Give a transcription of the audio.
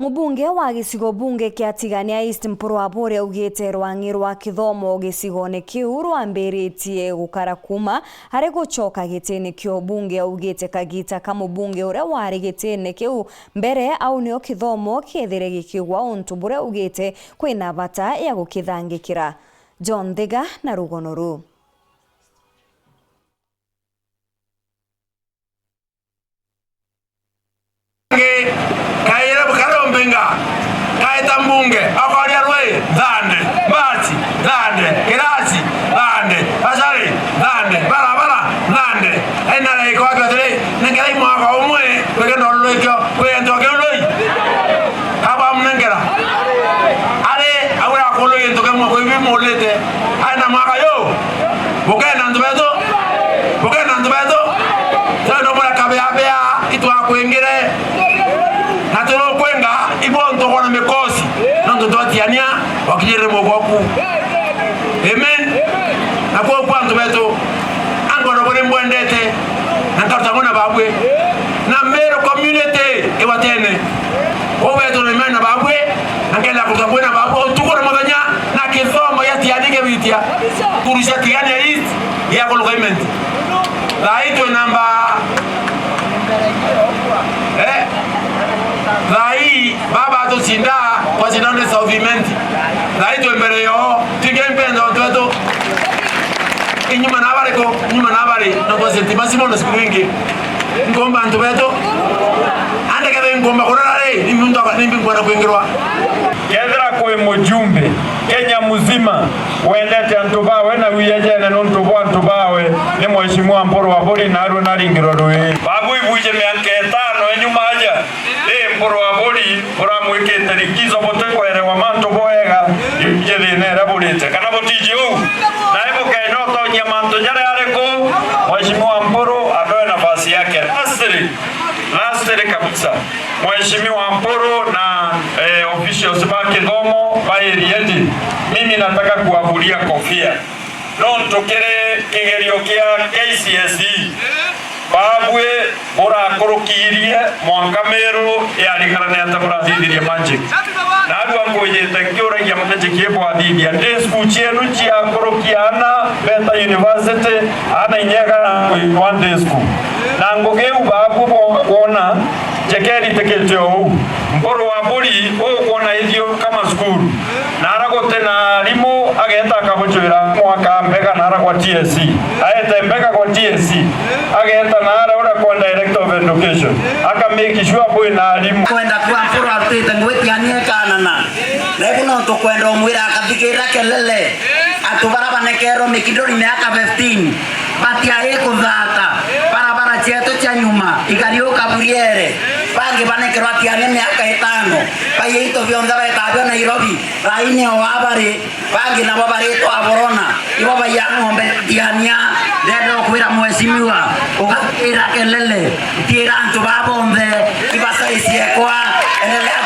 Mubunge wa gicigo bunge kia Tigania East Mpurwabure augite rwangi rwa kithomo gicigone kiu rwambiritie gukara kuma hari gucoka gitini kio bunge augite Kagita kamubunge uria wari gitini kiu mbere au nio kithomo kiethire gikigwa untu bure augite kwina bata ya gukithangikira. John Thiga na Rugonoru. Kaita mbunge akalia rwe dande bati dande kirasi dande asari dande barabara dande ena le ko akadre nengera mwaka umwe kwegeno lwekyo kwendo keloi aba mnengera ale awira kolo yendo kemwa ko ibi molete ana mwaka yo bokena ndobedo tano mura kabea itwa kwengere natoro kwenga ibondo kona mekosi ndo dotiania wakijere mogoku amen na kwa kwanzo beto angoro bore mbwendete nakatangona babwe na mero community ewatene obeto ne mena babwe angela kutangona babwe tukora maganya na kithomo yatianike bitia kurusha Tigania East ya government laito namba Lai baba to sinda kwa sinanda sauvimenti. Lai to mbere yo tigembe ndo tweto. Inyuma nabare no kwa senti masimo na siku nyingi. Ngomba ndo tweto. Ande kebe ngomba korare ni mtu akanimbi ngwana kuingerwa. Yedra kwa mujumbe Kenya muzima wendete antubawe na wiyeje na nontubo antubawe ni mheshimiwa Mpurwabure na Aruna Ringirorwe. Babu ibuje miaka 5 enyuma aja. Mpurwabure uramwikete likizo bote kwerewa manto boega yele nera bulete kana botije u na hebo kaino to nyamanto jare areko mheshimiwa Mpuru adoe nafasi yake lasteri kabisa. Mheshimiwa Mpuru na officials baki domo bayerieti mimi nataka kuabulia kofia non tokere kigerio kia KCSE babwe bora korokirie mwankamero yani karane atabura didirie magic na adwa ngoje takiora ya magic yepo adidia de school chenu chia korokiana beta university ana inyega na one day school na ngogeu babu kuona jekeri teketeo Mpurwabure kuona hiyo kama school na aragote na limo agenda akabochera mwaka mbega na aragwa TSC aeta mbega kwa TSC agenda na ara kwa director of education aka make sure boy na limo kwenda kwa Mpurwabure tangwetianie kanana na kuna to kwenda mwira akabikira kelele atubara banekero mikidori miaka 15 batia yeko dhata barabara cheto cha nyuma ikarioka buriere bangi banekero atiane miaka 5 bayeito vionda batabyo Nairobi raini wabare bangi na babareto aborona ibo bayangombe Tigania dedo kwira mheshimiwa ukakira kelele tira antu babombe ibasa isiekwa endelea